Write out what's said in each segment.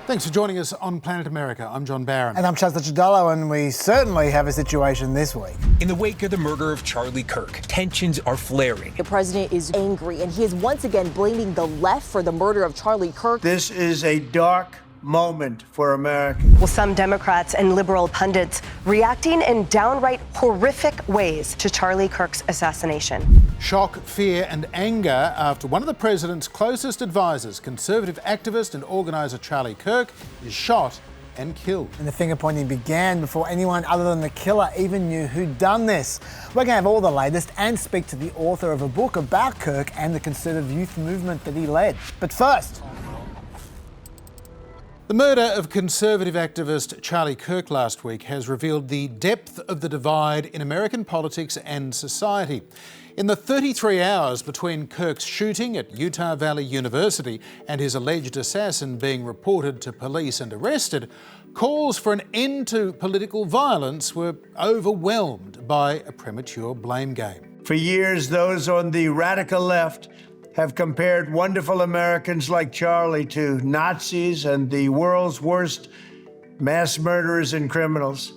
Thanks for joining us on Planet America. I'm John Barron. And I'm Chester Chidolo, and we certainly have a situation this week. In the wake of the murder of Charlie Kirk, tensions are flaring. The president is angry, and he is once again blaming the left for the murder of Charlie Kirk. This is a dark moment for America. Well, some Democrats and liberal pundits reacting in downright horrific ways to Charlie Kirk's assassination. Shock, fear and anger after one of the president's closest advisors, conservative activist and organiser Charlie Kirk, is shot and killed. And the finger-pointing began before anyone other than the killer even knew who'd done this. We're going to have all the latest and speak to the author of a book about Kirk and the conservative youth movement that he led. But first... The murder of conservative activist Charlie Kirk last week has revealed the depth of the divide in American politics and society. In the 33 hours between Kirk's shooting at Utah Valley University and his alleged assassin being reported to police and arrested, calls for an end to political violence were overwhelmed by a premature blame game. For years, those on the radical left have compared wonderful Americans like Charlie to Nazis and the world's worst mass murderers and criminals.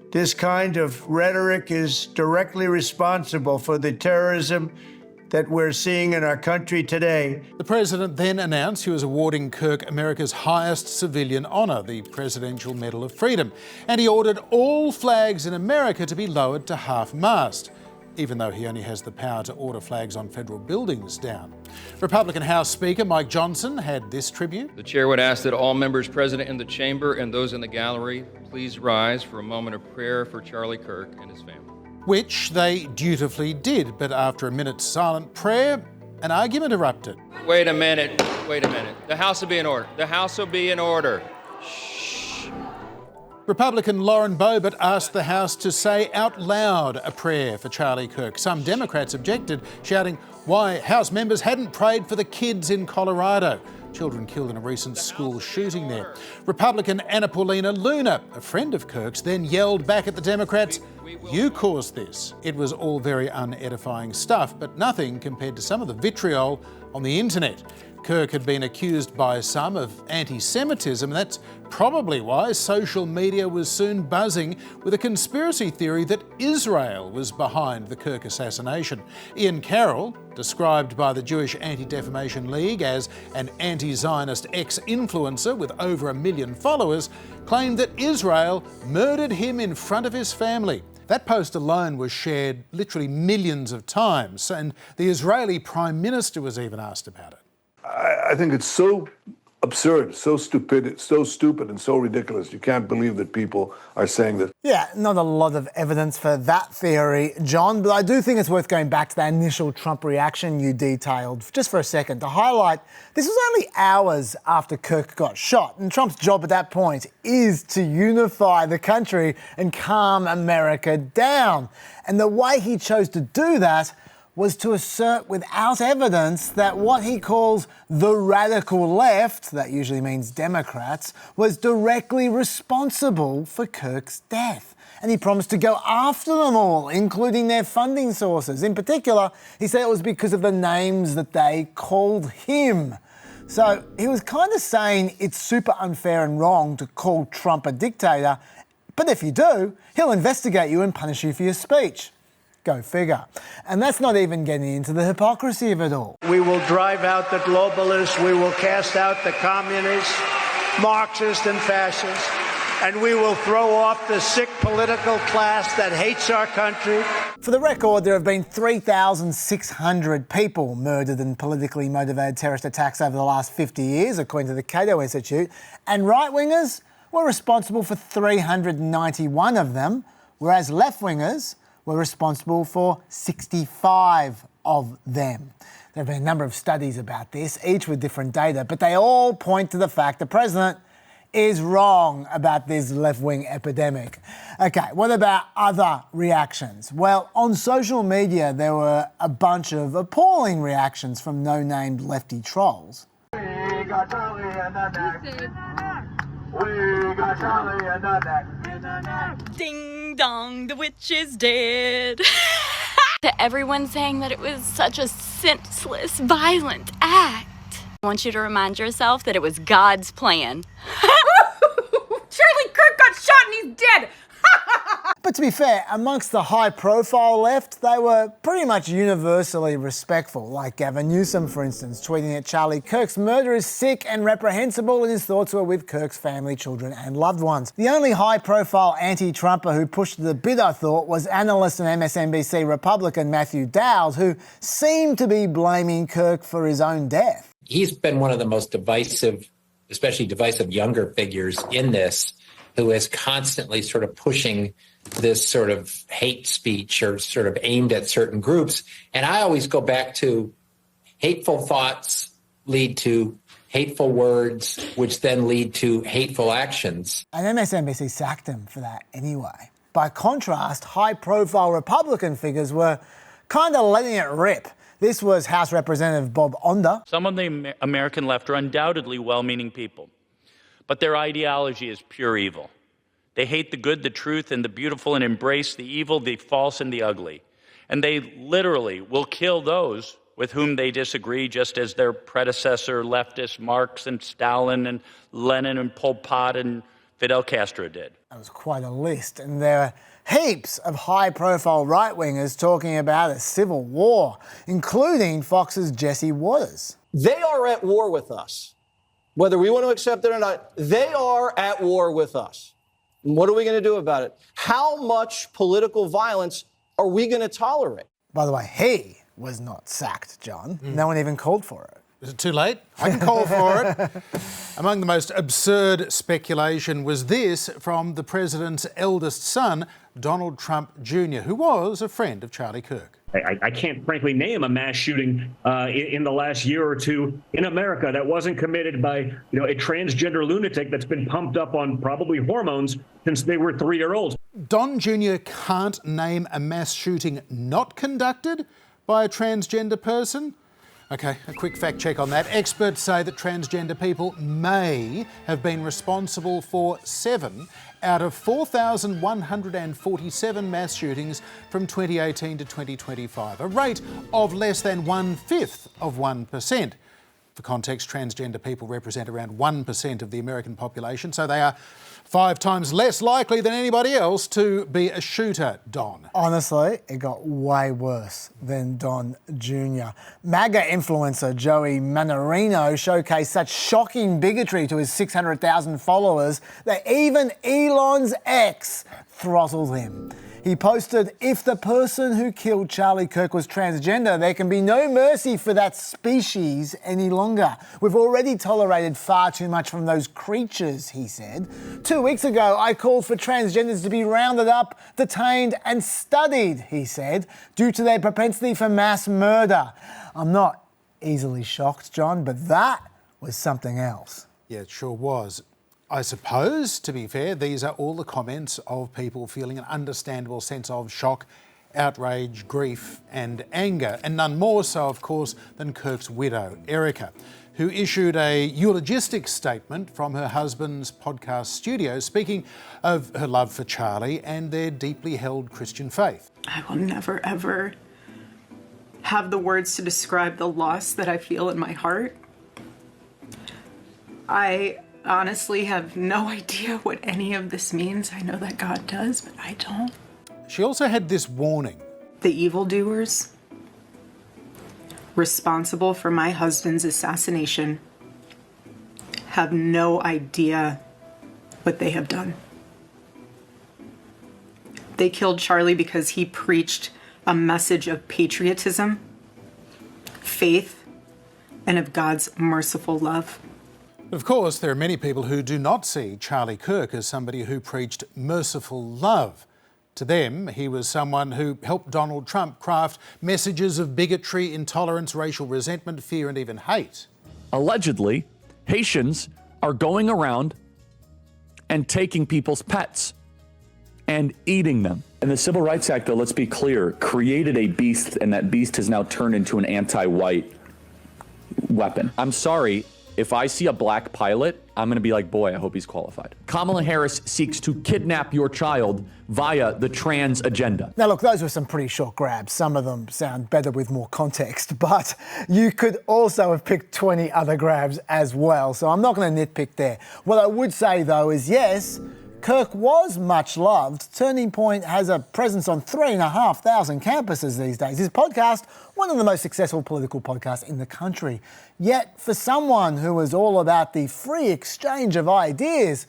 This kind of rhetoric is directly responsible for the terrorism that we're seeing in our country today. The president then announced he was awarding Kirk America's highest civilian honour, the Presidential Medal of Freedom, and he ordered all flags in America to be lowered to half-mast, even though he only has the power to order flags on federal buildings down. Republican House Speaker Mike Johnson had this tribute. The chair would ask that all members present in the chamber and those in the gallery please rise for a moment of prayer for Charlie Kirk and his family. Which they dutifully did, but after a minute's silent prayer, an argument erupted. Wait a minute. The House will be in order. The House will be in order. Republican Lauren Boebert asked the House to say out loud a prayer for Charlie Kirk. Some Democrats objected, shouting why House members hadn't prayed for the kids in Colorado, children killed in a recent school shooting there. Republican Anna Paulina Luna, a friend of Kirk's, then yelled back at the Democrats, "You caused this." It was all very unedifying stuff, but nothing compared to some of the vitriol on the internet. Kirk had been accused by some of anti-Semitism, and that's probably why social media was soon buzzing with a conspiracy theory that Israel was behind the Kirk assassination. Ian Carroll, described by the Jewish Anti-Defamation League as an anti-Zionist ex-influencer with over 1 million followers, claimed that Israel murdered him in front of his family. That post alone was shared literally millions of times, and the Israeli Prime Minister was even asked about it. I think it's so absurd, so stupid, and so ridiculous. You can't believe that people are saying that. Yeah, not a lot of evidence for that theory, John, but I do think it's worth going back to that initial Trump reaction you detailed just for a second to highlight this was only hours after Kirk got shot, and Trump's job at that point is to unify the country and calm America down. And the way he chose to do that was to assert without evidence that what he calls the radical left, that usually means Democrats, was directly responsible for Kirk's death. And he promised to go after them all, including their funding sources. In particular, he said it was because of the names that they called him. So he was kind of saying it's super unfair and wrong to call Trump a dictator, but if you do, he'll investigate you and punish you for your speech. Go figure. And that's not even getting into the hypocrisy of it all. We will drive out the globalists, we will cast out the communists, Marxists and fascists, and we will throw off the sick political class that hates our country. For the record, there have been 3,600 people murdered in politically motivated terrorist attacks over the last 50 years, according to the Cato Institute, and right-wingers were responsible for 391 of them, whereas left-wingers were responsible for 65 of them. There have been a number of studies about this, each with different data, but they all point to the fact the president is wrong about this left-wing epidemic. Okay, what about other reactions? Well, on social media, there were a bunch of appalling reactions from no-named lefty trolls. We got Charlie in the neck. We got Charlie in the neck. Ding dong, the witch is dead. To everyone saying that it was such a senseless, violent act, I want you to remind yourself that it was God's plan. did. But to be fair, amongst the high-profile left, they were pretty much universally respectful, like Gavin Newsom, for instance, tweeting that Charlie Kirk's murder is sick and reprehensible and his thoughts were with Kirk's family, children and loved ones. The only high-profile anti-Trumper who pushed it a bit, I thought, was analyst and MSNBC Republican Matthew Dowd, who seemed to be blaming Kirk for his own death. He's been one of the most divisive, especially divisive younger figures in this, who is constantly sort of pushing this sort of hate speech or sort of aimed at certain groups. And I always go back to hateful thoughts lead to hateful words, which then lead to hateful actions. And MSNBC sacked him for that anyway. By contrast, high-profile Republican figures were kind of letting it rip. This was House Representative Bob Onder. Some of the American left are undoubtedly well-meaning people, but their ideology is pure evil. They hate the good, the truth, and the beautiful, and embrace the evil, the false, and the ugly. And they literally will kill those with whom they disagree, just as their predecessor leftists Marx and Stalin and Lenin and Pol Pot and Fidel Castro did. That was quite a list, and there are heaps of high-profile right-wingers talking about a civil war, including Fox's Jesse Waters. They are at war with us. Whether we want to accept it or not, they are at war with us. What are we going to do about it? How much political violence are we going to tolerate? By the way, he was not sacked, John. No one even called for it. Is it too late? I can call for it. Among the most absurd speculation was this from the president's eldest son, Donald Trump Jr., who was a friend of Charlie Kirk. I can't frankly name a mass shooting in the last year or two in America that wasn't committed by, a transgender lunatic that's been pumped up on probably hormones since they were 3-year-olds. Don Jr. can't name a mass shooting not conducted by a transgender person? OK, a quick fact check on that. Experts say that transgender people may have been responsible for 7 out of 4,147 mass shootings from 2018 to 2025, a rate of less than 1/5 of 1%. For context, transgender people represent around 1% of the American population, so they are 5 times less likely than anybody else to be a shooter, Don. Honestly, it got way worse than Don Jr. MAGA influencer Joey Manorino showcased such shocking bigotry to his 600,000 followers that even Elon's ex throttled him. He posted, "If the person who killed Charlie Kirk was transgender, there can be no mercy for that species any longer. We've already tolerated far too much from those creatures," he said. 2 weeks ago, I called for transgenders to be rounded up, detained and studied, he said, due to their propensity for mass murder. I'm not easily shocked, John, but that was something else. Yeah, it sure was. I suppose, to be fair, these are all the comments of people feeling an understandable sense of shock, outrage, grief and anger, and none more so, of course, than Kirk's widow, Erica, who issued a eulogistic statement from her husband's podcast studio, speaking of her love for Charlie and their deeply held Christian faith. I will never, ever have the words to describe the loss that I feel in my heart. I honestly have no idea what any of this means. I know that God does, but I don't. She also had this warning. The evildoers responsible for my husband's assassination have no idea what they have done. They killed Charlie because he preached a message of patriotism, faith, and of God's merciful love. Of course, there are many people who do not see Charlie Kirk as somebody who preached merciful love. To them, he was someone who helped Donald Trump craft messages of bigotry, intolerance, racial resentment, fear and even hate. Allegedly, Haitians are going around and taking people's pets and eating them. And the Civil Rights Act, though, let's be clear, created a beast, and that beast has now turned into an anti-white weapon. I'm sorry. If I see a black pilot, I'm going to be like, boy, I hope he's qualified. Kamala Harris seeks to kidnap your child via the trans agenda. Now, look, those were some pretty short grabs. Some of them sound better with more context, but you could also have picked 20 other grabs as well, so I'm not going to nitpick there. What I would say, though, is yes, Kirk was much loved. Turning Point has a presence on 3,500 campuses these days. His podcast, one of the most successful political podcasts in the country. Yet, for someone who was all about the free exchange of ideas,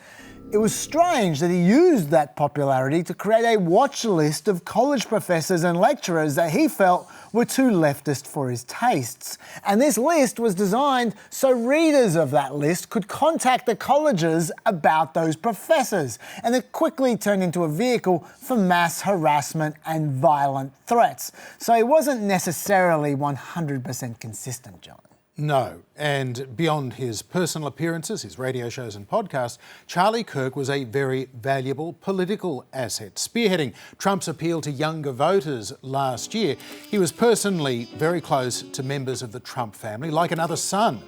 it was strange that he used that popularity to create a watch list of college professors and lecturers that he felt were too leftist for his tastes. And this list was designed so readers of that list could contact the colleges about those professors. And it quickly turned into a vehicle for mass harassment and violent threats. So he wasn't necessarily 100% consistent, John. No, and beyond his personal appearances, his radio shows and podcasts, Charlie Kirk was a very valuable political asset, spearheading Trump's appeal to younger voters last year. He was personally very close to members of the Trump family, like another son.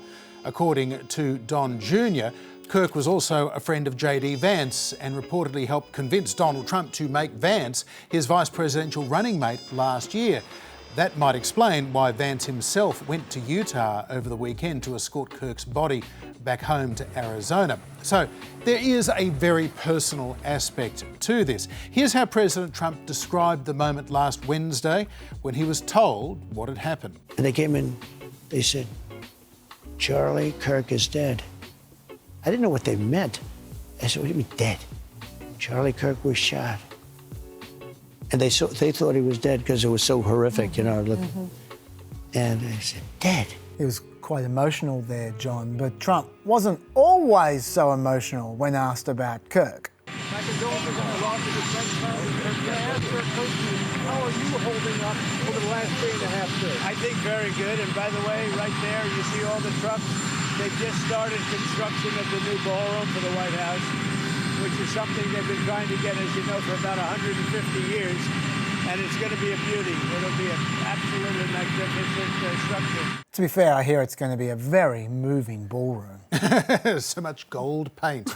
According to Don Jr., Kirk was also a friend of J.D. Vance and reportedly helped convince Donald Trump to make Vance his vice presidential running mate last year. That might explain why Vance himself went to Utah over the weekend to escort Kirk's body back home to Arizona. So there is a very personal aspect to this. Here's how President Trump described the moment last Wednesday when he was told what had happened. And they came in, they said, Charlie Kirk is dead. I didn't know what they meant. I said, what do you mean dead? Charlie Kirk was shot. And they thought he was dead because it was so horrific, you know. And they said, dead. He was quite emotional there, John, but Trump wasn't always so emotional when asked about Kirk. My condolences on the loss of his friend, Charlie Kirk. Can I ask her personally, how are you holding up over the last 3.5 years? I think very good. And by the way, right there, you see all the trucks. They've just started construction of the new ballroom for the White House, which is something they've been trying to get, as you know, for about 150 years. And it's going to be a beauty. It'll be an absolutely magnificent structure. To be fair, I hear it's going to be a very moving ballroom. So much gold paint.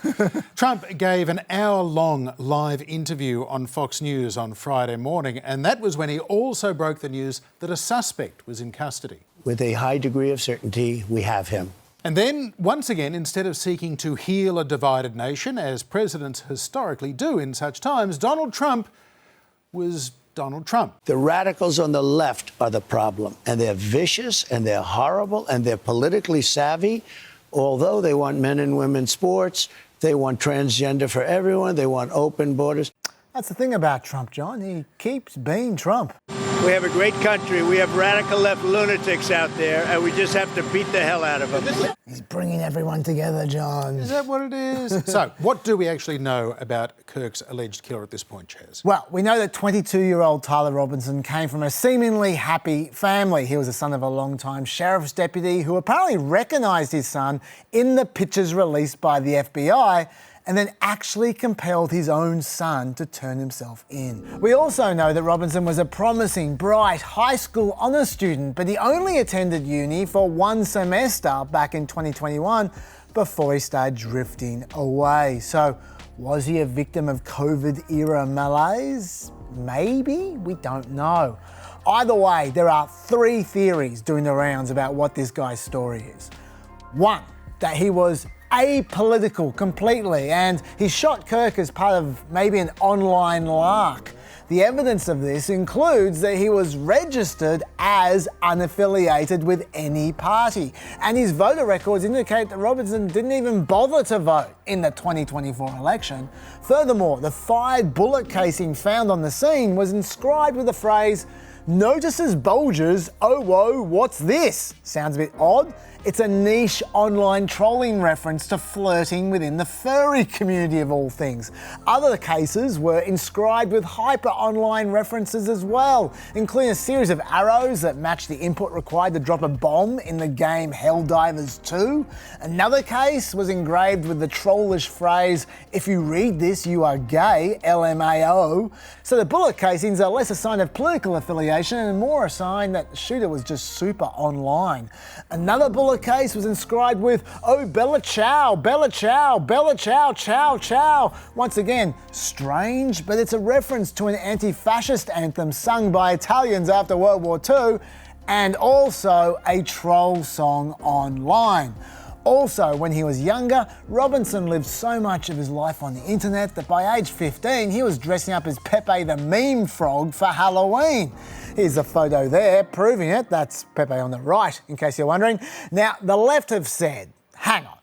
Trump gave an hour-long live interview on Fox News on Friday morning, and that was when he also broke the news that a suspect was in custody. With a high degree of certainty, we have him. And then, once again, instead of seeking to heal a divided nation, as presidents historically do in such times, Donald Trump was Donald Trump. The radicals on the left are the problem, and they're vicious, and they're horrible, and they're politically savvy. Although they want men and women sports, they want transgender for everyone, they want open borders. That's the thing about Trump, John. He keeps being Trump. We have a great country. We have radical left lunatics out there, and we just have to beat the hell out of them. He's bringing everyone together, John. Is that what it is? So, what do we actually know about Kirk's alleged killer at this point, Chaz? Well, we know that 22-year-old Tyler Robinson came from a seemingly happy family. He was the son of a long-time sheriff's deputy who apparently recognised his son in the pictures released by the FBI and then actually compelled his own son to turn himself in. We also know that Robinson was a promising, bright high school honours student, but he only attended uni for one semester back in 2021 before he started drifting away. So, was he a victim of COVID-era malaise? Maybe? We don't know. Either way, there are 3 theories doing the rounds about what this guy's story is. One, that he was apolitical completely, and he shot Kirk as part of maybe an online lark. The evidence of this includes that he was registered as unaffiliated with any party, and his voter records indicate that Robinson didn't even bother to vote in the 2024 election. Furthermore, the fired bullet casing found on the scene was inscribed with the phrase, "Notices bulges, oh whoa, what's this?" Sounds a bit odd. It's a niche online trolling reference to flirting within the furry community of all things. Other cases were inscribed with hyper online references as well, including a series of arrows that match the input required to drop a bomb in the game Helldivers 2. Another case was engraved with the trollish phrase, "If you read this, you are gay, LMAO." So the bullet casings are less a sign of political affiliation and more a sign that the shooter was just super online. Another bullet case was inscribed with, "Oh, Bella Ciao, Bella Ciao, Bella Ciao, Ciao, Ciao." Once again, strange, but it's a reference to an anti-fascist anthem sung by Italians after World War II and also a troll song online. Also, when he was younger, Robinson lived so much of his life on the internet that by age 15, he was dressing up as Pepe the Meme Frog for Halloween. Here's a photo there proving it. That's Pepe on the right, in case you're wondering. Now, the left have said, hang on,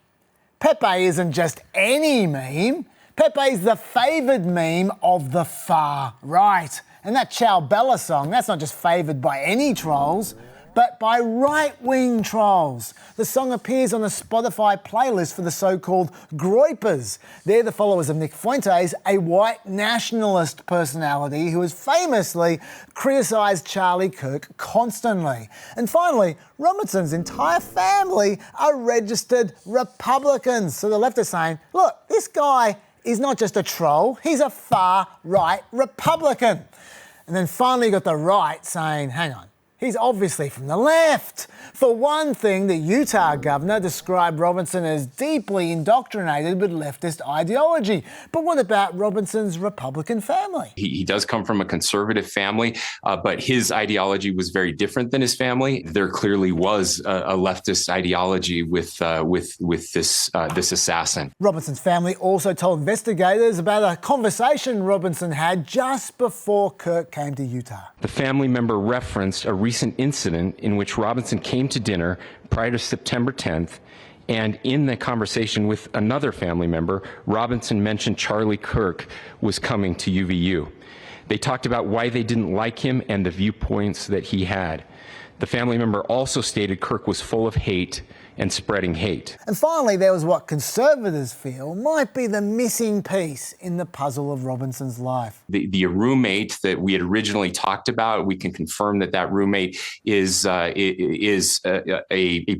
Pepe isn't just any meme. Pepe's the favoured meme of the far right. And that Ciao Bella song, that's not just favoured by any trolls, but by right-wing trolls. The song appears on the Spotify playlist for the so-called Groypers. They're the followers of Nick Fuentes, a white nationalist personality who has famously criticised Charlie Kirk constantly. And finally, Robinson's entire family are registered Republicans. So the left is saying, look, this guy is not just a troll, he's a far-right Republican. And then finally you got the right saying, hang on, he's obviously from the left. For one thing, the Utah governor described Robinson as deeply indoctrinated with leftist ideology. But what about Robinson's Republican family? He does come from a conservative family, but his ideology was very different than his family. There clearly was a leftist ideology with this assassin. Robinson's family also told investigators about a conversation Robinson had just before Kirk came to Utah. The family member referenced a recent incident in which Robinson came to dinner prior to September 10th, and in the conversation with another family member, Robinson mentioned Charlie Kirk was coming to UVU. They talked about why they didn't like him and the viewpoints that he had. The family member also stated Kirk was full of hate and spreading hate. And finally, there was what conservatives feel might be the missing piece in the puzzle of Robinson's life. The roommate that we had originally talked about, we can confirm that roommate is a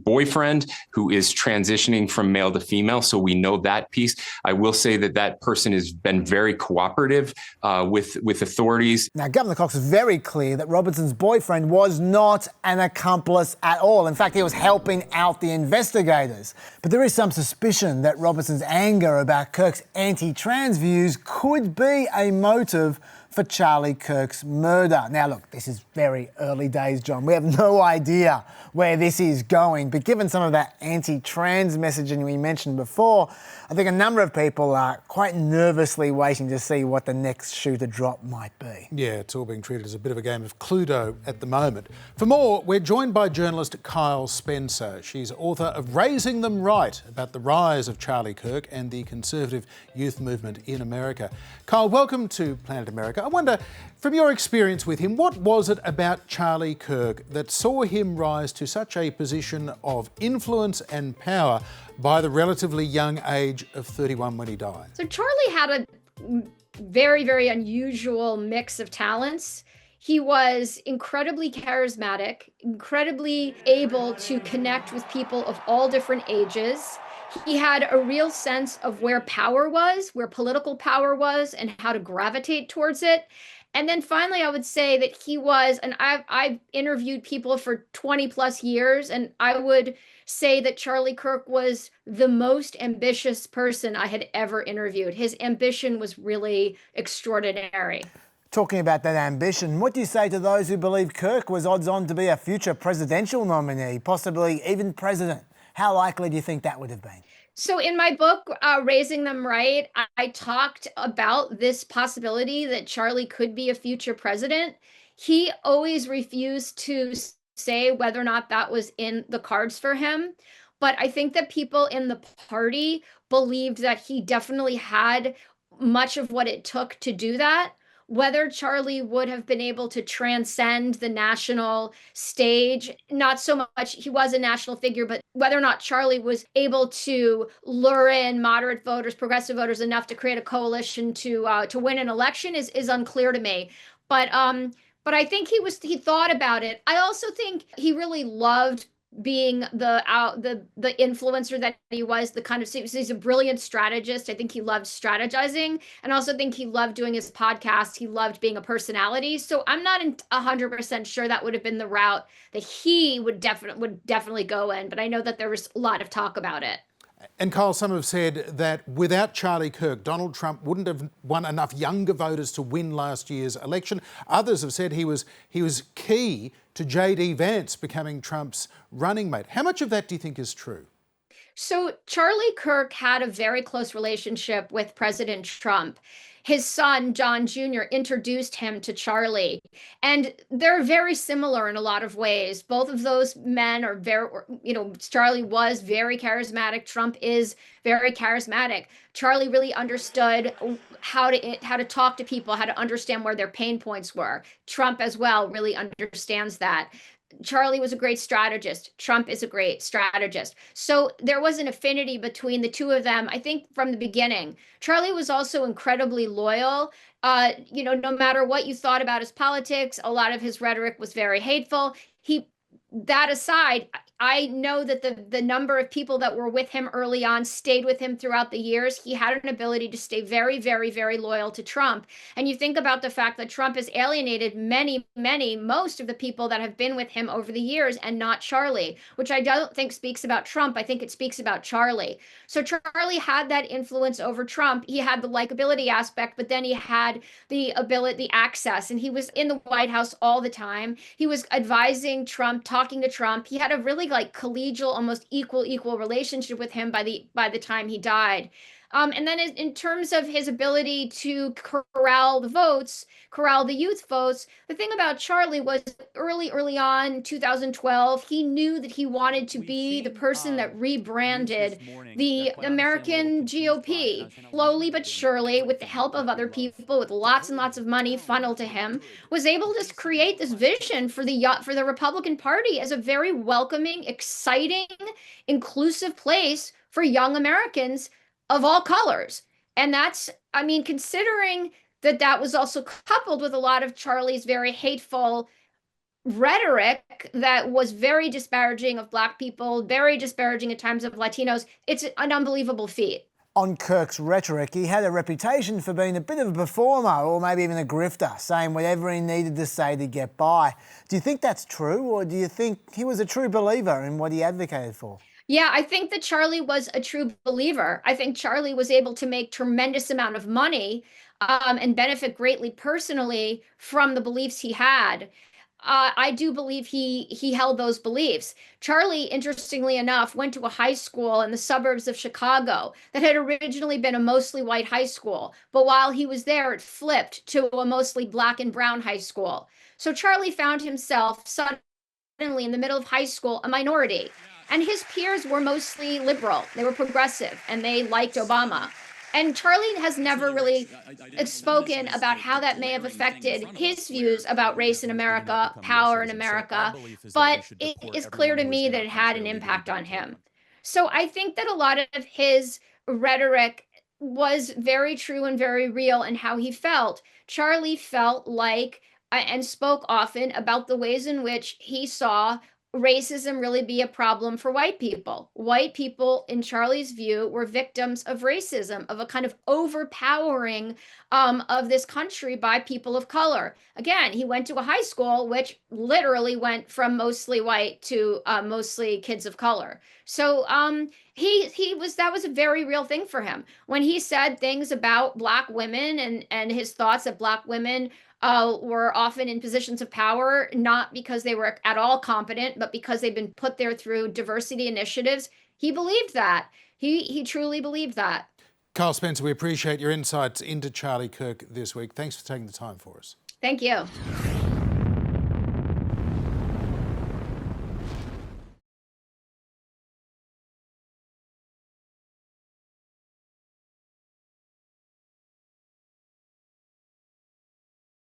boyfriend who is transitioning from male to female, so we know that piece. I will say that person has been very cooperative with authorities. Now, Governor Cox is very clear that Robinson's boyfriend was not an accomplice at all. In fact, he was helping out the investigators. But there is some suspicion that Robinson's anger about Kirk's anti-trans views could be a motive for Charlie Kirk's murder. Now, look, this is very early days, John. We have no idea where this is going, but given some of that anti-trans messaging we mentioned before, I think a number of people are quite nervously waiting to see what the next shoe to drop might be. Yeah, it's all being treated as a bit of a game of Cluedo at the moment. For more, we're joined by journalist Kyle Spencer. She's author of Raising Them Right, about the rise of Charlie Kirk and the conservative youth movement in America. Kyle, welcome to Planet America. I wonder, from your experience with him, what was it about Charlie Kirk that saw him rise to such a position of influence and power by the relatively young age of 31 when he died? So Charlie had a very, very unusual mix of talents. He was incredibly charismatic, incredibly able to connect with people of all different ages. He had a real sense of where power was, where political power was, and how to gravitate towards it. And then finally, I would say that he was, and I've interviewed people for 20 plus years, and I would say that Charlie Kirk was the most ambitious person I had ever interviewed. His ambition was really extraordinary. Talking about that ambition, what do you say to those who believe Kirk was odds on to be a future presidential nominee, possibly even president? How likely do you think that would have been? So in my book, Raising Them Right, I talked about this possibility that Charlie could be a future president. He always refused to say whether or not that was in the cards for him. But I think that people in the party believed that he definitely had much of what it took to do that. Whether Charlie would have been able to transcend the national stage, not so much, he was a national figure, but whether or not Charlie was able to lure in moderate voters, progressive voters enough to create a coalition to win an election is unclear to me. But I think he thought about it. I also think he really loved being the influencer that he was, he's a brilliant strategist. I think he loved strategizing, and also think he loved doing his podcast. He loved being a personality. So I'm not 100% sure that would have been the route that he would definitely go in, but I know that there was a lot of talk about it. And Kyle, some have said that without Charlie Kirk, Donald Trump wouldn't have won enough younger voters to win last year's election. Others have said he was key to J.D. Vance becoming Trump's running mate. How much of that do you think is true? So Charlie Kirk had a very close relationship with President Trump. His son, John Jr., introduced him to Charlie. And they're very similar in a lot of ways. Both of those men are very, Charlie was very charismatic. Trump is very charismatic. Charlie really understood how to talk to people, how to understand where their pain points were. Trump as well really understands that. Charlie was a great strategist. Trump is a great strategist. So there was an affinity between the two of them, I think, from the beginning. Charlie was also incredibly loyal. No matter what you thought about his politics, a lot of his rhetoric was very hateful. That aside, I know that the number of people that were with him early on stayed with him throughout the years. He had an ability to stay very, very, very loyal to Trump. And you think about the fact that Trump has alienated most of the people that have been with him over the years and not Charlie, which I don't think speaks about Trump. I think it speaks about Charlie. So Charlie had that influence over Trump. He had the likability aspect, but then he had the ability, the access, and he was in the White House all the time. He was advising Trump, talking to Trump. He had a really collegial, almost equal relationship with him by the time he died. And then in terms of his ability to corral the youth votes, the thing about Charlie was early on, 2012, he knew that he wanted to be the person that rebranded the American GOP. Slowly but surely, with the help of other people, with lots and lots of money funneled to him, was able to create this vision for the Republican Party as a very welcoming, exciting, inclusive place for young Americans of all colors. And that's, considering that was also coupled with a lot of Charlie's very hateful rhetoric that was very disparaging of Black people, very disparaging at times of Latinos, it's an unbelievable feat. On Kirk's rhetoric, he had a reputation for being a bit of a performer or maybe even a grifter, saying whatever he needed to say to get by. Do you think that's true, or do you think he was a true believer in what he advocated for? Yeah, I think that Charlie was a true believer. I think Charlie was able to make tremendous amount of money and benefit greatly personally from the beliefs he had. I do believe he held those beliefs. Charlie, interestingly enough, went to a high school in the suburbs of Chicago that had originally been a mostly white high school. But while he was there, it flipped to a mostly Black and brown high school. So Charlie found himself suddenly in the middle of high school, a minority. And his peers were mostly liberal. They were progressive, and they liked Obama. And Charlie has never really spoken about how that may have affected his views about race in America, power in America, but it is clear to me that it had an impact on him. So I think that a lot of his rhetoric was very true and very real in how he felt. Charlie felt like and spoke often about the ways in which he saw racism really be a problem for white people. White people, in Charlie's view, were victims of racism, of a kind of overpowering of this country by people of color. Again, he went to a high school which literally went from mostly white to mostly kids of color. So that was a very real thing for him. When he said things about Black women and his thoughts that Black women were often in positions of power, not because they were at all competent, but because they've been put there through diversity initiatives. He believed that. He truly believed that. Carl Spencer, we appreciate your insights into Charlie Kirk this week. Thanks for taking the time for us. Thank you.